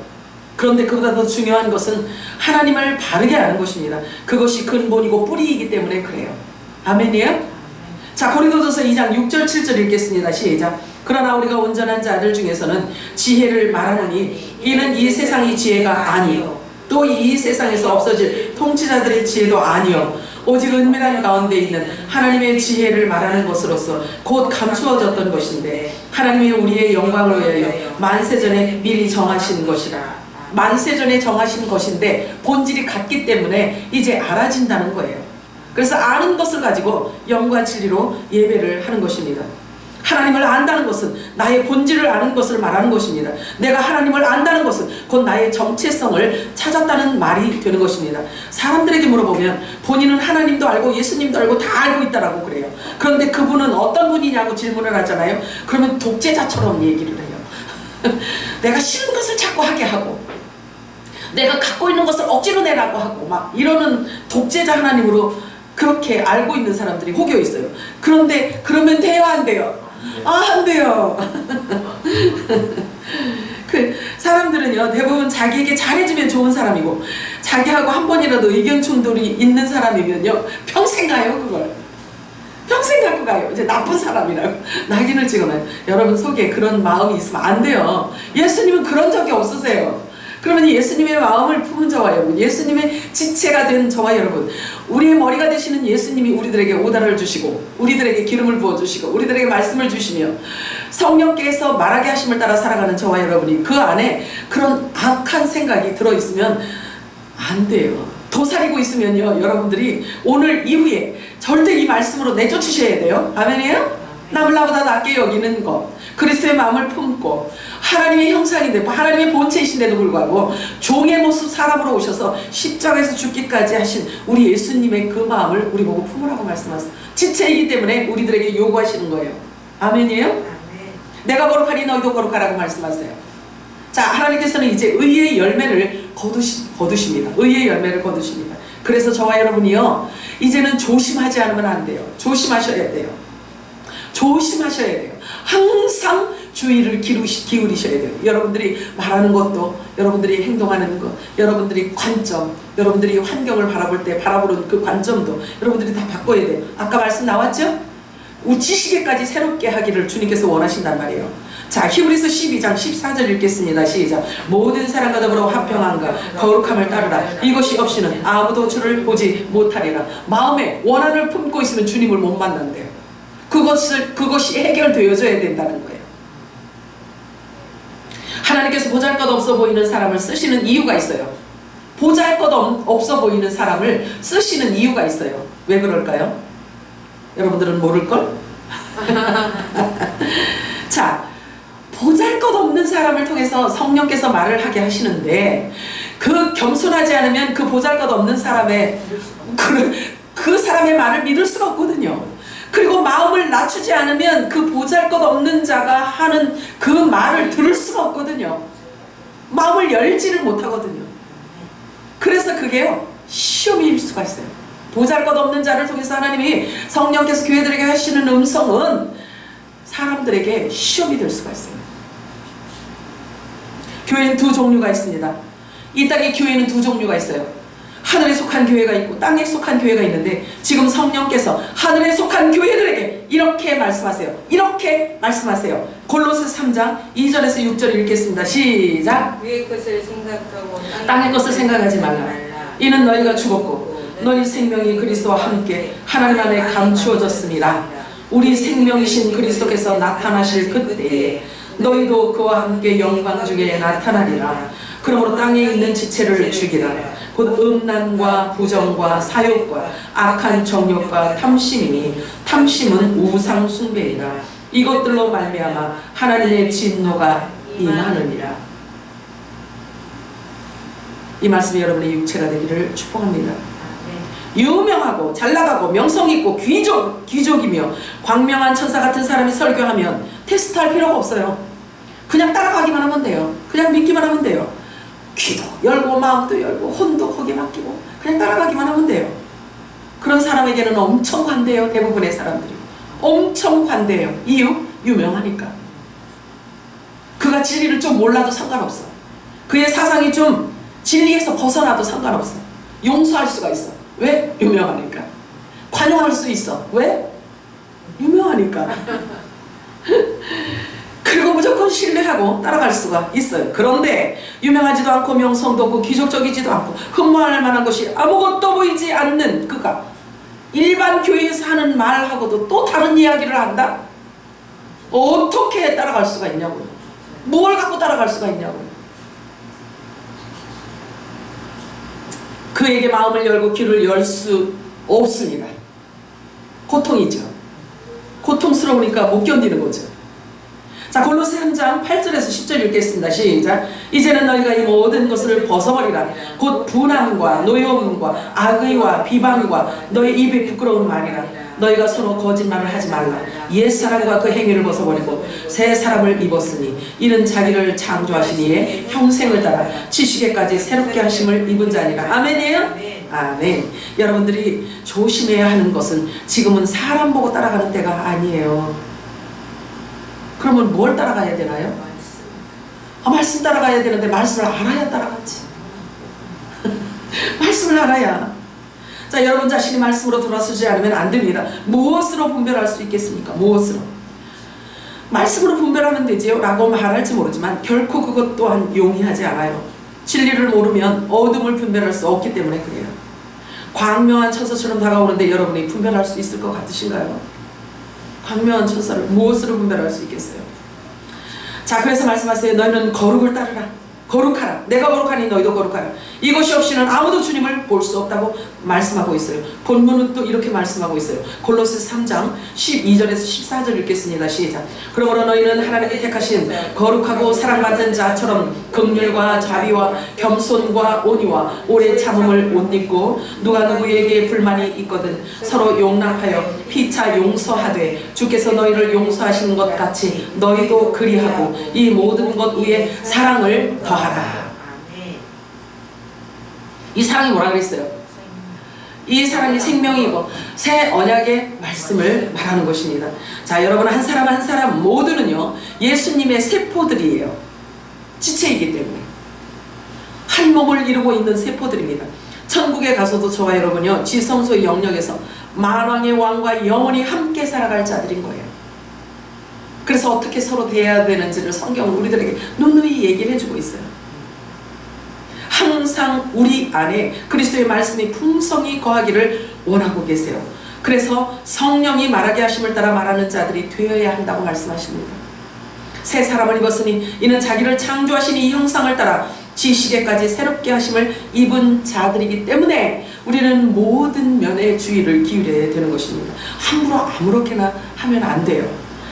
그런데 그보다 더 중요한 것은 하나님을 바르게 아는 것입니다. 그것이 근본이고 뿌리이기 때문에 그래요. 아멘이에요? 자, 고린도전서 2장 6절 7절 읽겠습니다. 시작. 그러나 우리가 온전한 자들 중에서는 지혜를 말하노니 이는 이 세상의 지혜가 아니요 또 이 세상에서 없어질 통치자들의 지혜도 아니요 오직 은밀한 가운데 있는 하나님의 지혜를 말하는 것으로서 곧 감추어졌던 것인데 하나님이 우리의 영광을 위하여 만세전에 미리 정하신 것이라. 만세전에 정하신 것인데 본질이 같기 때문에 이제 알아진다는 거예요. 그래서 아는 것을 가지고 영과 진리로 예배를 하는 것입니다. 하나님을 안다는 것은 나의 본질을 아는 것을 말하는 것입니다. 내가 하나님을 안다는 것은 곧 나의 정체성을 찾았다는 말이 되는 것입니다. 사람들에게 물어보면 본인은 하나님도 알고 예수님도 알고 다 알고 있다라고 그래요. 그런데 그분은 어떤 분이냐고 질문을 하잖아요. 그러면 독재자처럼 얘기를 해요. 내가 싫은 것을 자꾸 하게 하고 내가 갖고 있는 것을 억지로 내라고 하고 막 이러는 독재자 하나님으로 그렇게 알고 있는 사람들이 혹여 있어요. 그런데 그러면 돼요, 안 돼요? 안 돼요. 그 사람들은요, 대부분 자기에게 잘해주면 좋은 사람이고 자기하고 한 번이라도 의견 충돌이 있는 사람이면요 평생 가요. 그걸 평생 갖고 가요. 이제 나쁜 사람이라고 낙인을 찍어놔요. 여러분 속에 그런 마음이 있으면 안 돼요. 예수님은 그런 적이 없으세요. 그러면 예수님의 마음을 품은 저와 여러분, 예수님의 지체가 된 저와 여러분, 우리의 머리가 되시는 예수님이 우리들에게 오다를 주시고 우리들에게 기름을 부어주시고 우리들에게 말씀을 주시며 성령께서 말하게 하심을 따라 살아가는 저와 여러분이 그 안에 그런 악한 생각이 들어있으면 안 돼요. 도사리고 있으면요, 여러분들이 오늘 이후에 절대 이 말씀으로 내쫓으셔야 돼요. 아멘이에요? 남을 나보다 낮게 여기는 것, 그리스도의 마음을 품고 하나님의 형상인데 하나님의 본체이신데도 불구하고 종의 모습 사람으로 오셔서 십자가에서 죽기까지 하신 우리 예수님의 그 마음을 우리 보고 품으라고 말씀하세요. 지체이기 때문에 우리들에게 요구하시는 거예요. 아멘이에요? 아멘. 내가 거룩하니 너희도 거룩하라고 말씀하세요. 자, 하나님께서는 이제 의의 열매를 거두십니다. 의의 열매를 거두십니다. 그래서 저와 여러분이요, 이제는 조심하지 않으면 안 돼요. 조심하셔야 돼요. 조심하셔야 돼요. 항상 주의를 기울이셔야 돼요. 여러분들이 말하는 것도, 여러분들이 행동하는 것, 여러분들이 관점, 여러분들이 환경을 바라볼 때 바라보는 그 관점도 여러분들이 다 바꿔야 돼요. 아까 말씀 나왔죠? 우치시게까지 새롭게 하기를 주님께서 원하신단 말이에요. 자, 히브리서 12장 14절 읽겠습니다. 시작. 모든 사람과 더불어 화평함과 거룩함을 따르라. 이것이 없이는 아무도 주를 보지 못하리라. 마음에 원한을 품고 있으면 주님을 못 만난대요. 그것이 해결되어져야 된다는 거예요. 하나님께서 보잘것없어 보이는 사람을 쓰시는 이유가 있어요. 보잘것없어 보이는 사람을 쓰시는 이유가 있어요. 왜 그럴까요? 여러분들은 모를걸? 자, 보잘것없는 사람을 통해서 성령께서 말을 하게 하시는데 그 겸손하지 않으면 그 보잘것없는 사람의 그 사람의 말을 믿을 수가 없거든요. 그리고 마음을 낮추지 않으면 그 보잘것없는 자가 하는 그 말을 들을 수가 없거든요. 마음을 열지를 못하거든요. 그래서 그게요, 시험일 수가 있어요. 보잘것없는 자를 통해서 하나님이 성령께서 교회들에게 하시는 음성은 사람들에게 시험이 될 수가 있어요. 교회는 두 종류가 있습니다. 이 땅에 교회는 두 종류가 있어요. 하늘에 속한 교회가 있고 땅에 속한 교회가 있는데 지금 성령께서 하늘에 속한 교회들에게 이렇게 말씀하세요. 이렇게 말씀하세요. 골로새 3장 2절에서 6절 읽겠습니다. 시작. 위의 것을 생각하고 땅의 것을 생각하지 말라. 이는 너희가 죽었고 너희 생명이 그리스도와 함께 하나님 안에 감추어졌습니다. 우리 생명이신 그리스도께서 나타나실 그때에 너희도 그와 함께 영광 중에 나타나리라. 그러므로 땅에 있는 지체를 죽이라. 곧 음란과 부정과 사욕과 악한 정욕과 탐심이니 탐심은 우상 숭배이라. 이것들로 말미암아 하나님의 진노가 임하느니라. 이 말씀이 여러분의 육체가 되기를 축복합니다. 유명하고 잘나가고 명성있고 귀족이며 광명한 천사 같은 사람이 설교하면 테스트할 필요가 없어요. 그냥 따라가기만 하면 돼요. 그냥 믿기만 하면 돼요. 귀도 열고 마음도 열고 혼도 거기에 맡기고 그냥 따라가기만 하면 돼요. 그런 사람에게는 엄청 관대해요. 대부분의 사람들이 엄청 관대해요. 이유? 유명하니까. 그가 진리를 좀 몰라도 상관없어. 그의 사상이 좀 진리에서 벗어나도 상관없어. 용서할 수가 있어. 왜? 유명하니까. 관용할 수 있어. 왜? 유명하니까. 그리고 무조건 신뢰하고 따라갈 수가 있어요. 그런데 유명하지도 않고 명성도 없고 기적적이지도 않고 흠모할 만한 것이 아무것도 보이지 않는 그가 일반 교회에서 하는 말하고도 또 다른 이야기를 한다? 어떻게 따라갈 수가 있냐고요. 뭘 갖고 따라갈 수가 있냐고요. 그에게 마음을 열고 귀를 열 수 없습니다. 고통이죠. 고통스러우니까 못 견디는 거죠. 자, 골로새 3장 8절에서 10절 읽겠습니다. 시작. 이제는 너희가 이 모든 것을 벗어버리라. 곧 분함과 노여움과 악의와 비방과 너희 입에 부끄러운 말이라. 너희가 서로 거짓말을 하지 말라. 옛사람과 그 행위를 벗어버리고 새 사람을 입었으니 이는 자기를 창조하신 이의 형생을 따라 지식에까지 새롭게 하심을 입은 자니라. 아멘이에요? 아멘. 여러분들이 조심해야 하는 것은 지금은 사람 보고 따라가는 때가 아니에요. 그러면 뭘 따라가야 되나요? 말씀 따라가야 되는데 말씀을 알아야 따라가지. 말씀을 알아야. 자, 여러분 자신이 말씀으로 돌아서지 않으면 안 됩니다. 무엇으로 분별할 수 있겠습니까? 무엇으로? 말씀으로 분별하면 되지요 라고 말할지 모르지만 결코 그것 또한 용이하지 않아요. 진리를 모르면 어둠을 분별할 수 없기 때문에 그래요. 광명한 천사처럼 다가오는데 여러분이 분별할 수 있을 것 같으신가요? 광명한 천사를 무엇으로 분별할 수 있겠어요? 자, 그래서 말씀하세요. 너희는 거룩을 따르라. 거룩하라. 내가 거룩하니 너희도 거룩하라. 이것이 없이는 아무도 주님을 볼 수 없다고 말씀하고 있어요. 본문은 또 이렇게 말씀하고 있어요. 골로새 3장 12절에서 14절 읽겠습니다. 시작. 그러므로 너희는 하나님께 택하신 거룩하고 사랑받는 자처럼 긍휼과 자비와 겸손과 온유와 오래 참음을 옷 입고 누가 누구에게 불만이 있거든 서로 용납하여 피차 용서하되 주께서 너희를 용서하시는 것 같이 너희도 그리하고 이 모든 것 위에 사랑을 더하라. 이 사랑이 뭐라 그랬어요? 이 사랑이 생명이고 새 언약의 말씀을 말하는 것입니다. 자, 여러분 한 사람 한 사람 모두는요 예수님의 세포들이에요. 지체이기 때문에 한 몸을 이루고 있는 세포들입니다. 천국에 가서도 저와 여러분요 지성소의 영역에서 만왕의 왕과 영원히 함께 살아갈 자들인 거예요. 그래서 어떻게 서로 대해야 되는지를 성경은 우리들에게 누누이 얘기를 해주고 있어요. 항상 우리 안에 그리스도의 말씀이 풍성히 거하기를 원하고 계세요. 그래서 성령이 말하게 하심을 따라 말하는 자들이 되어야 한다고 말씀하십니다. 새 사람을 입었으니 이는 자기를 창조하신 이 형상을 따라 지식에까지 새롭게 하심을 입은 자들이기 때문에 우리는 모든 면에 주의를 기울여야 되는 것입니다. 함부로 아무렇게나 하면 안 돼요.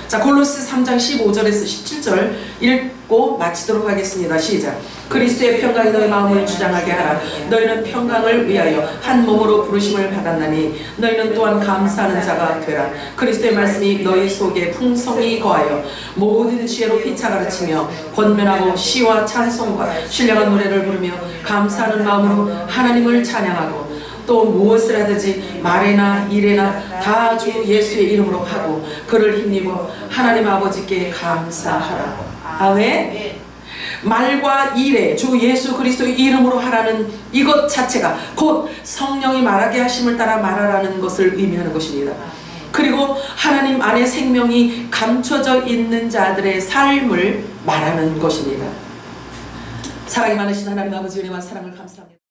자, 골로새 3장 15절에서 17절 읽고 마치도록 하겠습니다. 시작. 그리스도의 평강이 너희 마음을 주장하게 하라. 너희는 평강을 위하여 한 몸으로 부르심을 받았나니 너희는 또한 감사하는 자가 되라. 그리스도의 말씀이 너희 속에 풍성히 거하여 모든 지혜로 피차 가르치며 권면하고 시와 찬송과 신령한 노래를 부르며 감사하는 마음으로 하나님을 찬양하고 또 무엇을 하든지 말에나 일에나 다 주 예수의 이름으로 하고 그를 힘입어 하나님 아버지께 감사하라. 아멘. 말과 일에 주 예수 그리스도의 이름으로 하라는 이것 자체가 곧 성령이 말하게 하심을 따라 말하라는 것을 의미하는 것입니다. 그리고 하나님 안에 생명이 감춰져 있는 자들의 삶을 말하는 것입니다. 사랑이 많으신 하나님 아버지 은혜와 사랑을 감사합니다.